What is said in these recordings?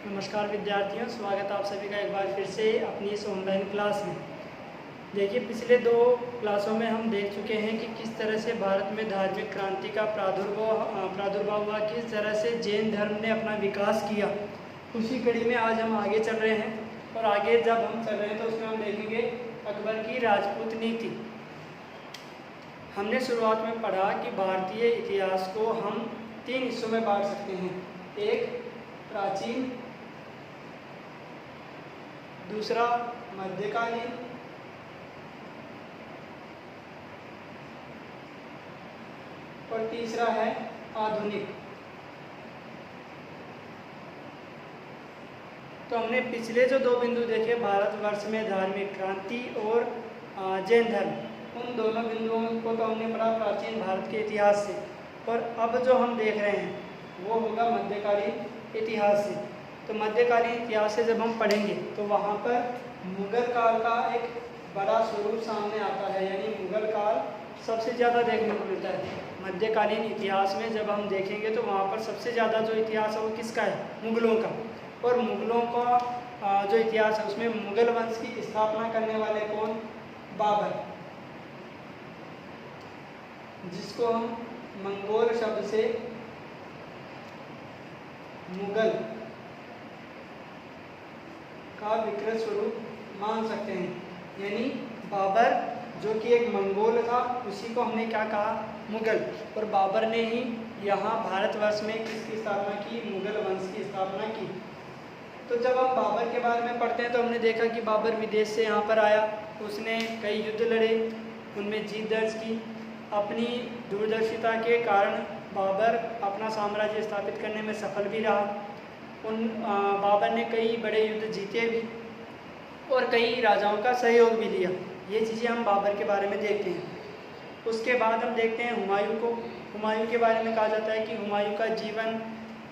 नमस्कार विद्यार्थियों, स्वागत है आप सभी का एक बार फिर से अपनी इस ऑनलाइन क्लास में। देखिए, पिछले दो क्लासों में हम देख चुके हैं कि किस तरह से भारत में धार्मिक क्रांति का प्रादुर्भाव हुआ, किस तरह से जैन धर्म ने अपना विकास किया। उसी कड़ी में आज हम आगे चल रहे हैं और आगे जब हम चल रहे हैं तो उसमें हम देखेंगे अकबर की राजपूत नीति। हमने शुरुआत में पढ़ा कि भारतीय इतिहास को हम 3 हिस्सों में बांट सकते हैं। एक प्राचीन, दूसरा मध्यकालीन और तीसरा है आधुनिक। तो हमने पिछले जो 2 बिंदु देखे, भारतवर्ष में धार्मिक क्रांति और जैन धर्म, उन दोनों बिंदुओं को तो हमने पढ़ा प्राचीन भारत के इतिहास से। और अब जो हम देख रहे हैं वो होगा मध्यकालीन इतिहास से। तो मध्यकालीन इतिहास से जब हम पढ़ेंगे तो वहाँ पर मुगल काल का एक बड़ा स्वरूप सामने आता है, यानी मुगल काल सबसे ज़्यादा देखने को मिलता है। मध्यकालीन इतिहास में जब हम देखेंगे तो वहाँ पर सबसे ज़्यादा जो इतिहास है वो किसका है? मुगलों का। और मुगलों का जो इतिहास है उसमें मुगल वंश की स्थापना करने वाले कौन? बाबर, जिसको हम मंगोल शब्द से मुगल का विकृत स्वरूप मान सकते हैं। यानी बाबर जो कि एक मंगोल था, उसी को हमने क्या कहा? मुगल। और बाबर ने ही यहाँ भारतवर्ष में किसकी स्थापना की? मुगल वंश की स्थापना की। तो जब हम बाबर के बारे में पढ़ते हैं तो हमने देखा कि बाबर विदेश से यहाँ पर आया, उसने कई युद्ध लड़े, उनमें जीत दर्ज की। अपनी दूरदर्शिता के कारण बाबर अपना साम्राज्य स्थापित करने में सफल भी रहा। बाबर ने कई बड़े युद्ध जीते भी और कई राजाओं का सहयोग भी लिया। ये चीज़ें हम बाबर के बारे में देखते हैं। उसके बाद हम देखते हैं हुमायूं को। हुमायूं के बारे में कहा जाता है कि हुमायूं का जीवन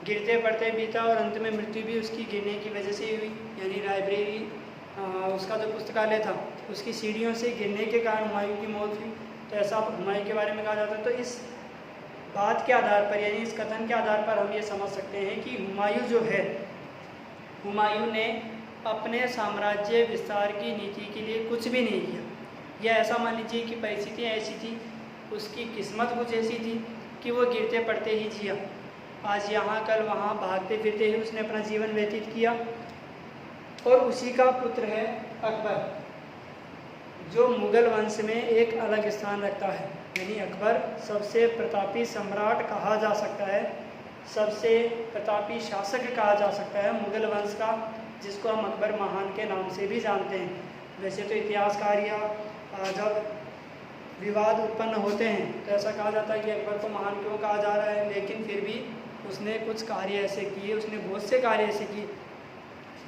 गिरते पड़ते बीता और अंत में मृत्यु भी उसकी गिरने की वजह से हुई। यानी लाइब्रेरी, उसका जो पुस्तकालय था, उसकी सीढ़ियों से गिरने के कारण हुमायूं की मौत हुई। तो ऐसा हुमायूं के बारे में कहा जाता है। तो इस बात के आधार पर, यानी इस कथन के आधार पर हम ये समझ सकते हैं कि हुमायूं जो है, हुमायूं ने अपने साम्राज्य विस्तार की नीति के लिए कुछ भी नहीं किया। या ऐसा मान लीजिए कि परिस्थितियाँ ऐसी थी, उसकी किस्मत कुछ ऐसी थी कि वो गिरते पड़ते ही जिया। आज यहाँ कल वहाँ भागते फिरते ही उसने अपना जीवन व्यतीत किया। और उसी का पुत्र है अकबर, जो मुगल वंश में एक अलग स्थान रखता है। यानी अकबर सबसे प्रतापी सम्राट कहा जा सकता है, सबसे प्रतापी शासक कहा जा सकता है मुगल वंश का, जिसको हम अकबर महान के नाम से भी जानते हैं। वैसे तो इतिहासकार या जब विवाद उत्पन्न होते हैं तो ऐसा कहा जाता है कि अकबर को महान क्यों कहा जा रहा है, लेकिन फिर भी उसने कुछ कार्य ऐसे किए, उसने बहुत से कार्य ऐसे किए।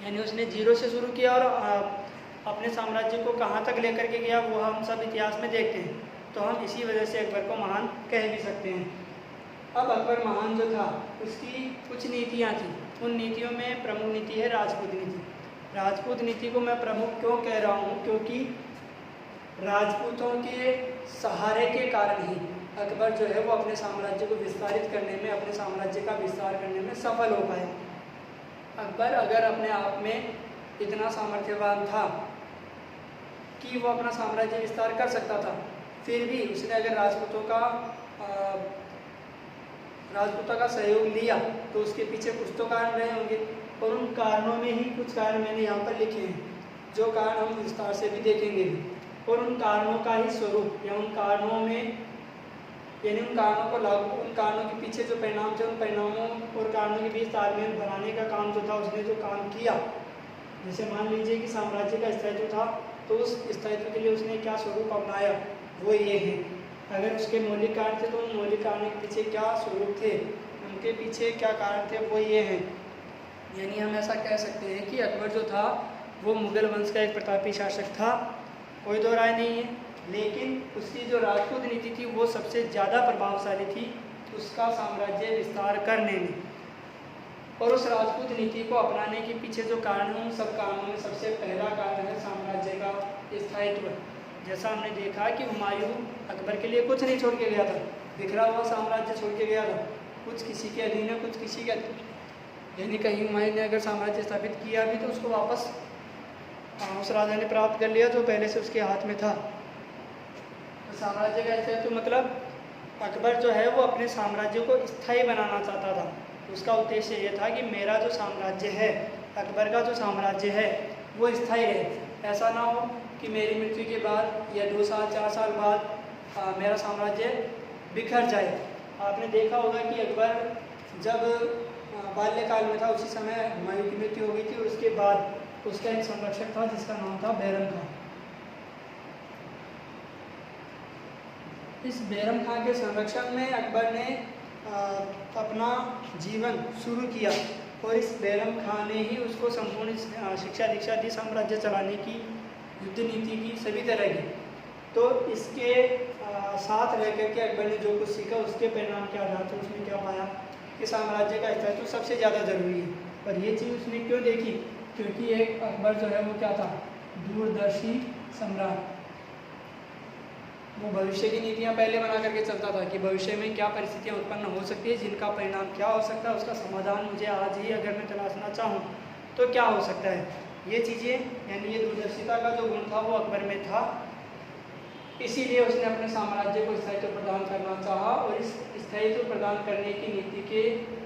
यानी उसने जीरो से शुरू किया और अपने साम्राज्य को कहाँ तक लेकर के गया वो हम सब इतिहास में देखते हैं। तो हम इसी वजह से अकबर को महान कह भी सकते हैं। अब अकबर महान जो था, उसकी कुछ नीतियाँ थी। उन नीतियों में प्रमुख नीति है राजपूत नीति। राजपूत नीति को मैं प्रमुख क्यों कह रहा हूँ? क्योंकि राजपूतों के सहारे के कारण ही अकबर जो है वो अपने साम्राज्य को विस्तारित करने में, अपने साम्राज्य का विस्तार करने में सफल हो पाए। अकबर अगर अपने आप में इतना सामर्थ्यवान था कि वो अपना साम्राज्य विस्तार कर सकता था, फिर भी उसने अगर राजपूतों का सहयोग लिया तो उसके पीछे कुछ तो कारण रहे होंगे। और उन कारणों में ही कुछ कारण मैंने यहाँ पर लिखे हैं, जो कारण हम विस्तार से भी देखेंगे। और उन कारणों का ही स्वरूप या उन कारणों में, यानी उन कारणों को लागू, उन कारणों के पीछे जो परिणाम थे, उन परिणामों और कारणों के बीच तालमेल बनाने का काम जो था, उसने जो काम किया, जैसे मान लीजिए कि साम्राज्य का स्थायित्व था, तो उस स्थायित्व के लिए उसने क्या स्वरूप अपनाया, वो ये है। अगर उसके मौलिक कारण थे तो उन मौलिक कारणों के पीछे क्या स्वरूप थे, उनके पीछे क्या कारण थे, वो ये हैं। यानी हम ऐसा कह सकते हैं कि अकबर जो था वो मुगल वंश का एक प्रतापी शासक था, कोई दो राय नहीं है। लेकिन उसकी जो राजपूत नीति थी वो सबसे ज़्यादा प्रभावशाली थी उसका साम्राज्य विस्तार करने में। और उस राजपूत नीति को अपनाने के पीछे जो कारण है, उन सब कारणों में सबसे पहला कारण है साम्राज्य का स्थायित्व। जैसा हमने देखा कि हुमायूं अकबर के लिए कुछ नहीं छोड़ के गया था, बिखरा हुआ साम्राज्य छोड़ के गया था, कुछ किसी के अधीन है, कुछ किसी के यानी कहीं हुमायूं ने अगर साम्राज्य स्थापित किया भी तो उसको वापस उस राजा ने प्राप्त कर लिया जो पहले से उसके हाथ में था। तो साम्राज्य का अस्तित्व मतलब अकबर जो है वो अपने साम्राज्य को स्थायी बनाना चाहता था। उसका उद्देश्य ये था कि मेरा जो साम्राज्य है, अकबर का जो साम्राज्य है वो स्थायी रहे। ऐसा ना हो कि मेरी मृत्यु के बाद या 2 साल 4 साल बाद मेरा साम्राज्य बिखर जाए। आपने देखा होगा कि अकबर जब बाल्यकाल में था उसी समय हुमायूं की मृत्यु हो गई थी और उसके बाद उसका एक संरक्षक था जिसका नाम था बैरम खां। इस बैरम खां के संरक्षण में अकबर ने अपना जीवन शुरू किया और इस बैरम खां ने ही उसको संपूर्ण शिक्षा दीक्षा दी, साम्राज्य चलाने की, युद्ध नीति की, सभी तरह की। तो इसके साथ रह करके अकबर ने जो कुछ सीखा उसके परिणाम के आधार पर उसने क्या पाया कि साम्राज्य का अस्तित्व सबसे ज़्यादा ज़रूरी है। पर ये चीज़ उसने क्यों देखी? क्योंकि एक अकबर जो है वो क्या था, दूरदर्शी सम्राट। वो भविष्य की नीतियाँ पहले बना करके चलता था कि भविष्य में क्या परिस्थितियाँ उत्पन्न हो सकती है, जिनका परिणाम क्या हो सकता है, उसका समाधान मुझे आज ही अगर मैं तलाशना चाहूँ तो क्या हो सकता है। ये चीज़ें यानी ये दूरदर्शिता का जो गुण था वो अकबर में था। इसीलिए उसने अपने साम्राज्य को स्थायित्व प्रदान करना चाहा और इस स्थायित्व प्रदान करने की नीति के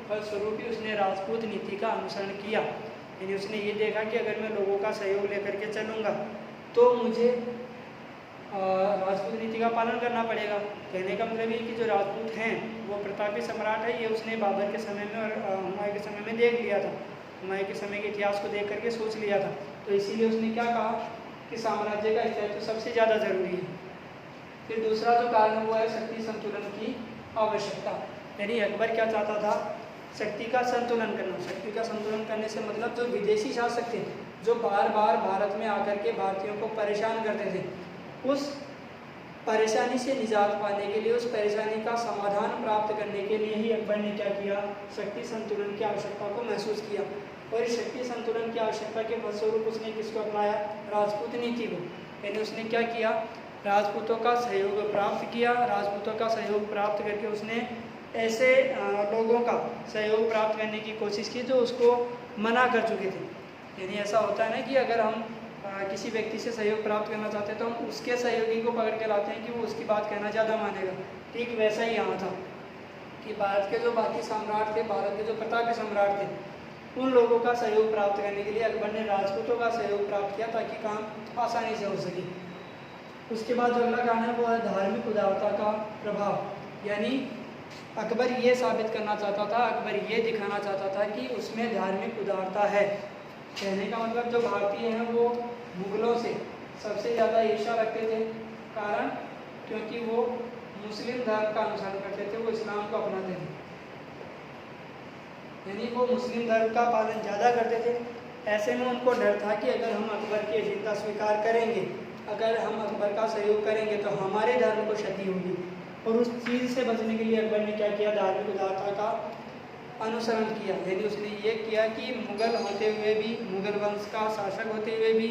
फलस्वरूप ही उसने राजपूत नीति का अनुसरण किया। यानी उसने ये देखा कि अगर मैं लोगों का सहयोग लेकर के चलूँगा तो मुझे राजपूत नीति का पालन करना पड़ेगा। कहने का मतलब ये कि जो राजपूत हैं वो प्रतापी सम्राट है, ये उसने बाबर के समय में और हुमायूं के समय में देख लिया था। हुमायूं के समय के इतिहास को देख करके सोच लिया था। तो इसीलिए उसने क्या कहा कि साम्राज्य का स्थायित्व सबसे ज़्यादा ज़रूरी है। फिर दूसरा जो कारण वो है शक्ति संतुलन की आवश्यकता। यानी अकबर क्या चाहता था, शक्ति का संतुलन करना। शक्ति का संतुलन करने से मतलब जो विदेशी शासक थे जो बार बार भारत में आकर के भारतीयों को परेशान करते थे, उस परेशानी से निजात पाने के लिए, उस परेशानी का समाधान प्राप्त करने के लिए ही अकबर ने क्या किया, शक्ति संतुलन की आवश्यकता को महसूस किया। और इस शक्ति संतुलन की आवश्यकता के फलस्वरूप उसने किसको अपनाया, राजपूत नीति को। यानी उसने क्या किया, राजपूतों का सहयोग प्राप्त किया। राजपूतों का सहयोग प्राप्त करके उसने ऐसे लोगों का सहयोग प्राप्त करने की कोशिश की जो उसको मना कर चुके थे। यानी ऐसा होता है ना कि अगर हम किसी व्यक्ति से सहयोग प्राप्त करना चाहते हैं तो हम उसके सहयोगी को पकड़ के लाते हैं कि वो उसकी बात कहना ज़्यादा मानेगा। ठीक वैसा ही यहाँ था कि भारत के जो बाकी सम्राट थे, भारत के जो प्रतापी सम्राट थे, उन लोगों का सहयोग प्राप्त करने के लिए अकबर ने राजपूतों का सहयोग प्राप्त किया ताकि काम आसानी से हो सके। उसके बाद जो अगला कारण है वो है धार्मिक उदारता का प्रभाव। यानी अकबर ये साबित करना चाहता था, अकबर ये दिखाना चाहता था कि उसमें धार्मिक उदारता है। कहने का मतलब जो भारतीय हैं वो मुगलों से सबसे ज़्यादा ईर्ष्या रखते थे। कारण क्योंकि वो मुस्लिम धर्म का अनुसरण करते थे, वो इस्लाम को अपनाते थे। यानी वो मुस्लिम धर्म का पालन ज़्यादा करते थे। ऐसे में उनको डर था कि अगर हम अकबर की अधीनता स्वीकार करेंगे, अगर हम अकबर का सहयोग करेंगे तो हमारे धर्म को क्षति होगी। और उस चीज़ से बचने के लिए अकबर ने क्या किया, धार्मिक उदारता का अनुसरण किया। यानी उसने ये किया कि मुगल होते हुए भी, मुगल वंश का शासक होते हुए भी,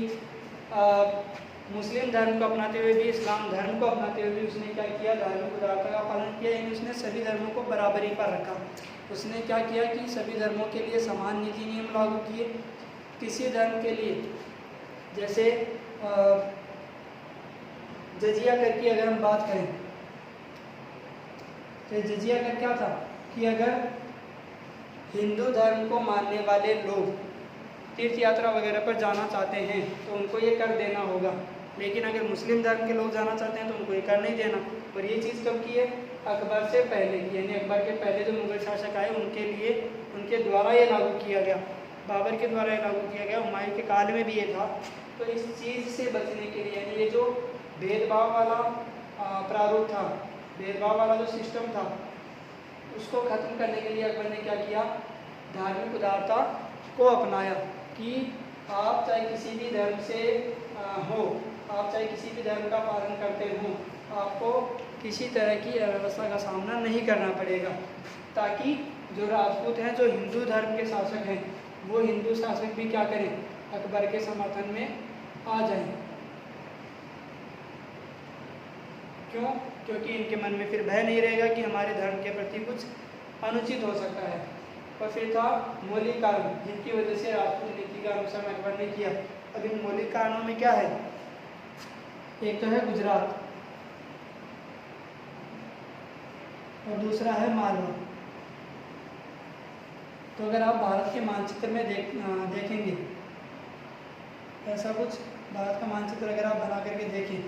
मुस्लिम धर्म को अपनाते हुए भी, इस्लाम धर्म को अपनाते हुए भी उसने क्या किया, धार्मिक उदारता का पालन किया। यानी उसने सभी धर्मों को बराबरी पर रखा। उसने क्या किया कि सभी धर्मों के लिए समान नीति नियम लागू किए। किसी धर्म के लिए जैसे जजिया कर की अगर हम बात करें तो जजिया कर क्या था कि अगर हिंदू धर्म को मानने वाले लोग तीर्थ यात्रा वगैरह पर जाना चाहते हैं तो उनको ये कर देना होगा, लेकिन अगर मुस्लिम धर्म के लोग जाना चाहते हैं तो उनको ये कर नहीं देना। और ये चीज़ कब की है, अकबर से पहले की। यानी अकबर के पहले जो मुगल शासक आए उनके लिए, उनके द्वारा ये लागू किया गया, बाबर के द्वारा ये लागू किया गया, हुमायूं के काल में भी ये था। तो इस चीज़ से बचने के लिए, यानी ये जो भेदभाव वाला प्रारूप था, भेदभाव वाला जो सिस्टम था, उसको ख़त्म करने के लिए अकबर ने क्या किया, धार्मिक उदारता को अपनाया कि आप चाहे किसी भी धर्म से हो, आप चाहे किसी भी धर्म का पालन करते हो, आपको किसी तरह की अव्यवस्था का सामना नहीं करना पड़ेगा, ताकि जो राजपूत हैं, जो हिंदू धर्म के शासक हैं, वो हिंदू शासक भी क्या करें, अकबर के समर्थन में आ जाएं। क्यों? क्योंकि इनके मन में फिर भय नहीं रहेगा कि हमारे धर्म के प्रति कुछ अनुचित हो सकता है। और फिर था मौलिक कारण, जिनकी वजह से राजपूत नीति का अनुसरण अकबर ने किया। अब इन मौलिक कारणों में क्या है, एक तो है गुजरात और दूसरा है मालवा। तो अगर आप भारत के मानचित्र में देखेंगे ऐसा कुछ, भारत का मानचित्र अगर आप बना करके देखें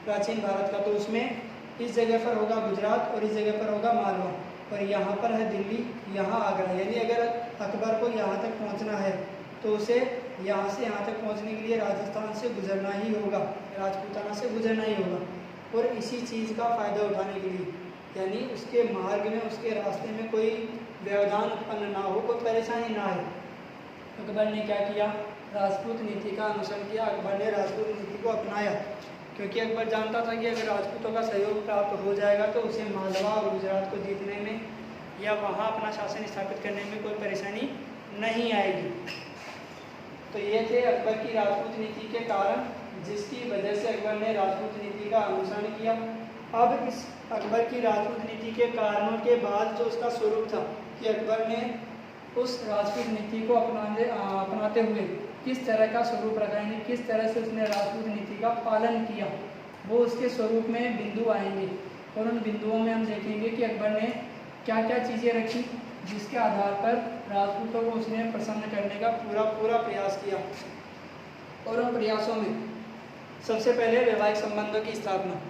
प्राचीन भारत का, तो उसमें इस जगह पर होगा गुजरात और इस जगह पर होगा मालवा, और यहाँ पर है दिल्ली, यहाँ आगरा। यानी अगर अकबर को यहाँ तक पहुँचना है तो उसे यहाँ से यहाँ तक पहुँचने के लिए राजस्थान से गुजरना ही होगा, राजपूताना से गुजरना ही होगा। और इसी चीज़ का फ़ायदा उठाने के लिए, यानी उसके मार्ग में, उसके रास्ते में कोई व्यवधान उत्पन्न ना हो, कोई परेशानी ना आए, अकबर ने क्या किया, राजपूत नीति का अनुसरण किया। अकबर ने राजपूत नीति को अपनाया, क्योंकि अकबर जानता था कि अगर राजपूतों का सहयोग प्राप्त हो जाएगा तो उसे मालवा और गुजरात को जीतने में या वहाँ अपना शासन स्थापित करने में कोई परेशानी नहीं आएगी। तो ये थे अकबर की राजपूत नीति के कारण, जिसकी वजह से अकबर ने राजपूत नीति का अनुसरण किया। अब इस अकबर की राजपूत नीति के कारणों के बाद जो उसका स्वरूप था कि अकबर ने उस राजपूत नीति को अपनाते हुए किस तरह का स्वरूप रखा, यानी किस तरह से उसने राजपूत नीति का पालन किया, वो उसके स्वरूप में बिंदु आएंगे। और उन बिंदुओं में हम देखेंगे कि अकबर ने क्या क्या चीज़ें रखी, जिसके आधार पर राजपूतों को उसने प्रसन्न करने का पूरा प्रयास किया। और उन प्रयासों में सबसे पहले वैवाहिक संबंधों की स्थापना।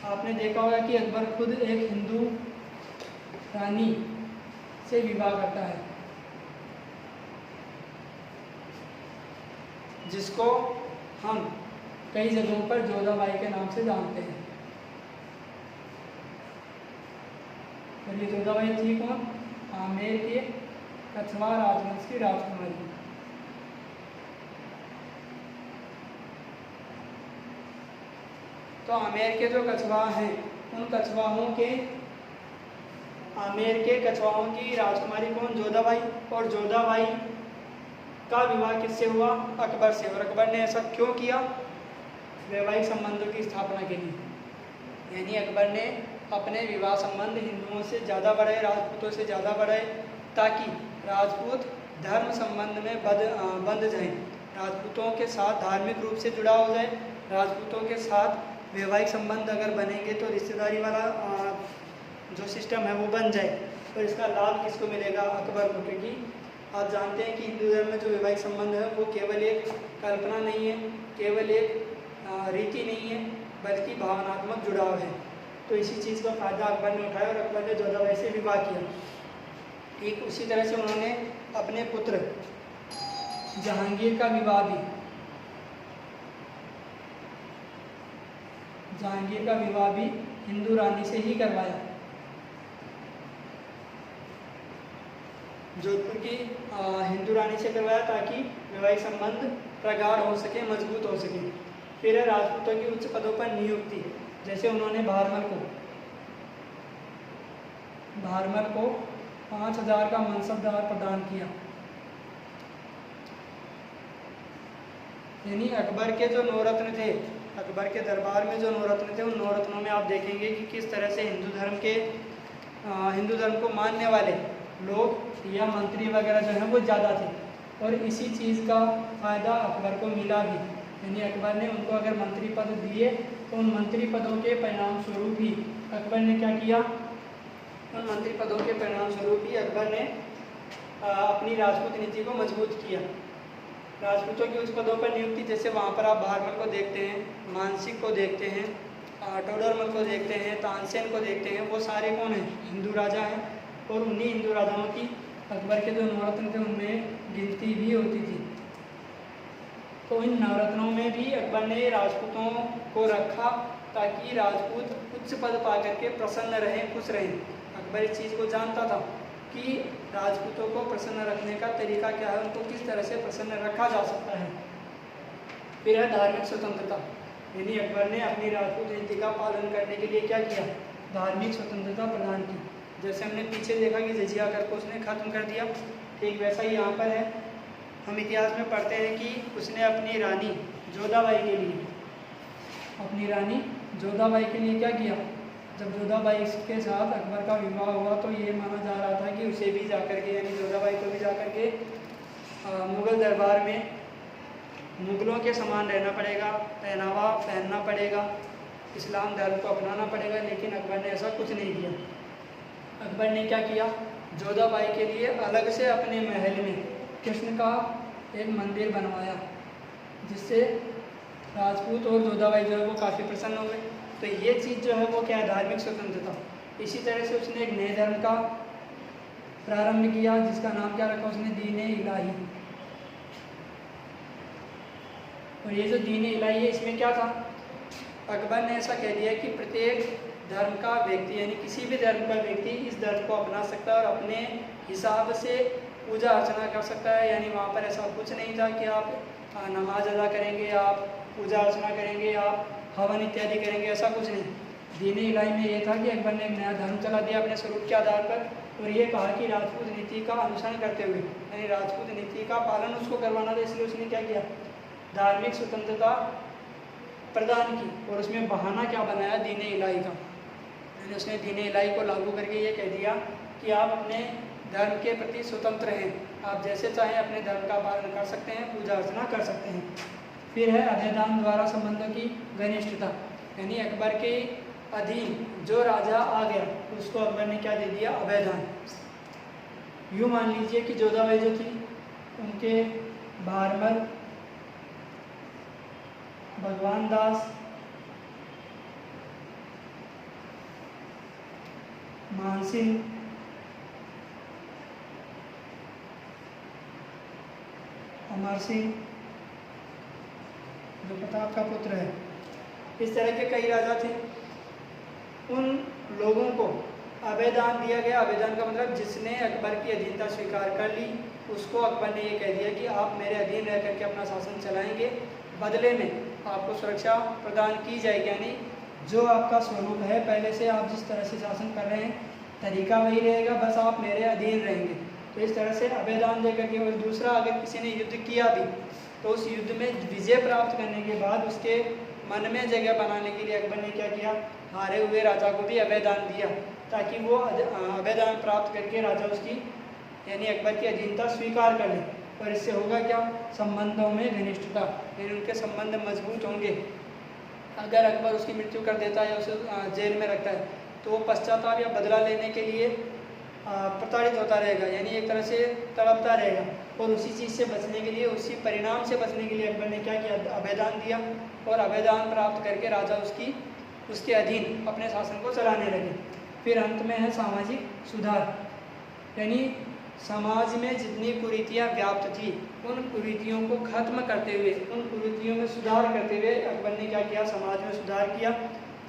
आपने देखा होगा कि अकबर खुद एक हिंदू रानी से विवाह करता है, जिसको हम कई जगहों पर जोधाबाई के नाम से जानते हैं। और ये जोधाबाई थी कौन, आमेर के कछवाह राजवंश की राजकुमारी। तो आमेर के जो कछवाह हैं, उन कछवाहों के, आमेर के कछवाहों की राजकुमारी कौन, जोधाबाई। और जोधाबाई का विवाह किससे हुआ, अकबर से। और अकबर ने ऐसा क्यों किया, वैवाहिक संबंधों की स्थापना के लिए। यानी अकबर ने अपने विवाह संबंध हिंदुओं से ज़्यादा बढ़ाए, राजपूतों से ज़्यादा बढ़ाए, ताकि राजपूत धर्म संबंध में बंध जाए, राजपूतों के साथ धार्मिक रूप से जुड़ा हो जाए। राजपूतों के साथ वैवाहिक संबंध अगर बनेंगे तो रिश्तेदारी वाला जो सिस्टम है वो बन जाए। तो इसका लाभ किसको मिलेगा, अकबर को। क्योंकि आप जानते हैं कि हिंदू धर्म में जो वैवाहिक संबंध है वो केवल एक कल्पना नहीं है, केवल एक रीति नहीं है, बल्कि भावनात्मक जुड़ाव है। तो इसी चीज़ का फायदा अकबर ने उठाया और अकबर ने जोधाबाई से विवाह किया। ठीक उसी तरह से उन्होंने अपने पुत्र जहांगीर का विवाह भी, जहांगीर का विवाह भी हिंदू रानी से ही करवाया। जोधपुर की हिंदू रानी से करवाया ताकि वैवाहिक संबंध प्रगाढ़ हो सके, मजबूत हो सके। फिर है राजपूतों की उच्च पदों पर नियुक्ति। जैसे उन्होंने भारमल को 5000 का मनसबदार प्रदान किया। यानी अकबर के जो नौरत्न थे, अकबर के दरबार में जो नौरत्न थे, उन नौरत्नों में आप देखेंगे कि किस तरह से हिंदू धर्म को मानने वाले लोग या मंत्री वगैरह जो हैं वो ज़्यादा थे। और इसी चीज़ का फ़ायदा अकबर को मिला भी। यानी अकबर ने उनको अगर मंत्री पद दिए तो उन मंत्री पदों के परिणाम स्वरूप ही अकबर ने क्या किया, उन मंत्री पदों के परिणाम स्वरूप ही अकबर ने अपनी राजपूत नीति को मजबूत किया। राजपूतों की उच्च पदों पर नियुक्ति, जैसे वहाँ पर आप भारमल को देखते हैं, मानसिक को देखते हैं, टोडरमल को देखते हैं, तानसेन को देखते हैं, वो सारे कौन हैं, हिंदू राजा हैं। और उन्हीं हिंदू राजाओं की अकबर के जो नवरत्न थे उनमें गिनती भी होती थी। तो इन नवरत्नों में भी अकबर ने राजपूतों को रखा ताकि राजपूत उच्च पद पा करके प्रसन्न रहें, खुश रहें। अकबर इस चीज़ को जानता था कि राजपूतों को प्रसन्न रखने का तरीका क्या है, उनको किस तरह से प्रसन्न रखा जा सकता है। फिर है धार्मिक स्वतंत्रता। यानी अकबर ने अपनी राजपूत नीति का पालन करने के लिए क्या किया, धार्मिक स्वतंत्रता प्रदान की। जैसे हमने पीछे देखा कि जजिया कर को उसने खत्म कर दिया, ठीक वैसा ही यहाँ पर है। हम इतिहास में पढ़ते हैं कि उसने अपनी रानी जोधाबाई के लिए क्या किया, जब जोधाबाई के साथ अकबर का विवाह हुआ तो ये माना जा रहा था कि उसे भी जाकर के यानी जोधाबाई को भी जाकर के मुग़ल दरबार में मुग़लों के समान रहना पड़ेगा, पहनावा पहनना पड़ेगा, इस्लाम धर्म को अपनाना पड़ेगा। लेकिन अकबर ने ऐसा कुछ नहीं किया। अकबर ने क्या किया, जोधाबाई के लिए अलग से अपने महल में कृष्ण का एक मंदिर बनवाया, जिससे राजपूत और जोधाबाई जो है वो काफ़ी प्रसन्न हुए। तो ये चीज़ जो है वो क्या है, धार्मिक स्वतंत्रता। इसी तरह से उसने एक नए धर्म का प्रारंभ किया, जिसका नाम क्या रखा उसने, दीन-ए इलाही। और ये जो दीन-ए इलाही है, इसमें क्या था, अकबर ने ऐसा कह दिया कि प्रत्येक धर्म का व्यक्ति यानी किसी भी धर्म का व्यक्ति इस धर्म को अपना सकता है और अपने हिसाब से पूजा अर्चना कर सकता है। यानी वहाँ पर ऐसा कुछ नहीं था कि आप नमाज अदा करेंगे, आप पूजा अर्चना करेंगे, आप हवन इत्यादि करेंगे, ऐसा कुछ नहीं। दीन इलाही में ये था कि अकबर ने एक नया धर्म चला दिया अपने स्वरूप के आधार पर, और ये कहा कि राजपूत नीति का अनुसरण करते हुए यानी राजपूत नीति का पालन उसको करवाना था। इसलिए उसने क्या किया, धार्मिक स्वतंत्रता प्रदान की। और उसमें बहाना क्या बनाया, दीन इलाही का। यानी उसने दीन इलाही को लागू करके ये कह दिया कि आप अपने धर्म के प्रति स्वतंत्र हैं, आप जैसे चाहें अपने धर्म का पालन कर सकते हैं, पूजा अर्चना कर सकते हैं। फिर है अभयदान द्वारा संबंधों की घनिष्ठता, यानी अकबर के अधीन जो राजा आ गया उसको अकबर ने क्या दे दिया, अभयदान। यूँ मान लीजिए कि जोधाबाई जो थी उनके भारमल, भगवान दास, मानसिंह, अमर सिंह जो प्रताप का पुत्र है, इस तरह के कई राजा थे। उन लोगों को अभयदान दिया गया। अभयदान का मतलब जिसने अकबर की अधीनता स्वीकार कर ली उसको अकबर ने ये कह दिया कि आप मेरे अधीन रह करके अपना शासन चलाएंगे, बदले में आपको सुरक्षा प्रदान की जाएगी। यानी जो आपका स्वरूप है, पहले से आप जिस तरह से शासन कर रहे हैं तरीका वही रहेगा, बस आप मेरे अधीन रहेंगे। तो इस तरह से अभयदान दे करके। और दूसरा, अगर किसी ने युद्ध किया भी तो उस युद्ध में विजय प्राप्त करने के बाद उसके मन में जगह बनाने के लिए अकबर ने क्या किया, हारे हुए राजा को भी अभयदान दिया, ताकि वो अभयदान प्राप्त करके राजा उसकी यानी अकबर की अधीनता स्वीकार कर ले। और इससे होगा क्या, संबंधों में घनिष्ठता, यानी उनके संबंध मजबूत होंगे। अगर अकबर उसकी मृत्यु कर देता है या उसे जेल में रखता है तो वो पश्चाताप या बदला लेने के लिए प्रताड़ित होता रहेगा, यानी एक तरह से तड़पता रहेगा। और उसी चीज़ से बचने के लिए, उसी परिणाम से बचने के लिए अकबर ने क्या किया, अभयदान दिया। और अभयदान प्राप्त करके राजा उसके अधीन अपने शासन को चलाने लगे। फिर अंत में है सामाजिक सुधार, यानी समाज में जितनी कुरीतियाँ व्याप्त थी उन कुरीतियों को खत्म करते हुए, उन कुरीतियों में सुधार करते हुए अकबर ने क्या किया, समाज में सुधार किया,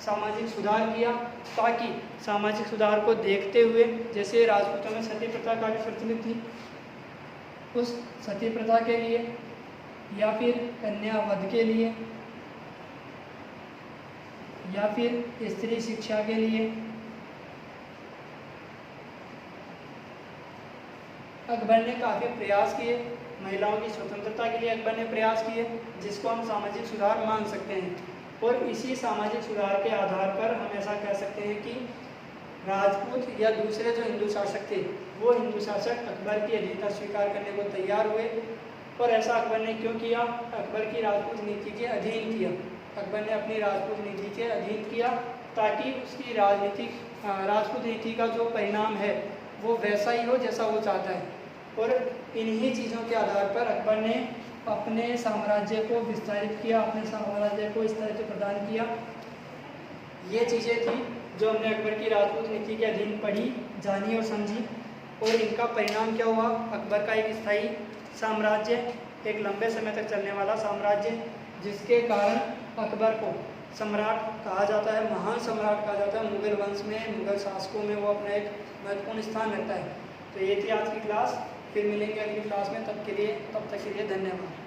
सामाजिक सुधार किया। ताकि सामाजिक सुधार को देखते हुए, जैसे राजपूतों में सती प्रथा काफ़ी प्रचलित थी, उस सती प्रथा के लिए या फिर कन्या वध के लिए या फिर स्त्री शिक्षा के लिए अकबर ने काफ़ी प्रयास किए। महिलाओं की स्वतंत्रता के लिए अकबर ने प्रयास किए, जिसको हम सामाजिक सुधार मान सकते हैं। और इसी सामाजिक सुधार के आधार पर हम ऐसा कह सकते हैं कि राजपूत या दूसरे जो हिंदू शासक थे वो हिंदू शासक अकबर की अधीनता स्वीकार करने को तैयार हुए। और ऐसा अकबर ने क्यों किया, अकबर की राजपूत नीति के अधीन किया। अकबर ने अपनी राजपूत नीति के अधीन किया ताकि उसकी राजपूत नीति का जो परिणाम है वो वैसा ही हो जैसा वो चाहता है। और इन्हीं चीज़ों के आधार पर अकबर ने अपने साम्राज्य को विस्तारित किया, अपने साम्राज्य को इस तरह से प्रदान किया। ये चीज़ें थी जो हमने अकबर की राजपूत नीति के अधीन पढ़ी, जानी और समझी। और इनका परिणाम क्या हुआ, अकबर का एक स्थायी साम्राज्य, एक लंबे समय तक चलने वाला साम्राज्य, जिसके कारण अकबर को सम्राट कहा जाता है, महान सम्राट कहा जाता है। मुग़ल वंश में, मुग़ल शासकों में वो अपना एक महत्वपूर्ण स्थान रखता है। तो ये थी आज की क्लास, फिर मिलेंगे अगली क्लास में। तब तक के लिए धन्यवाद।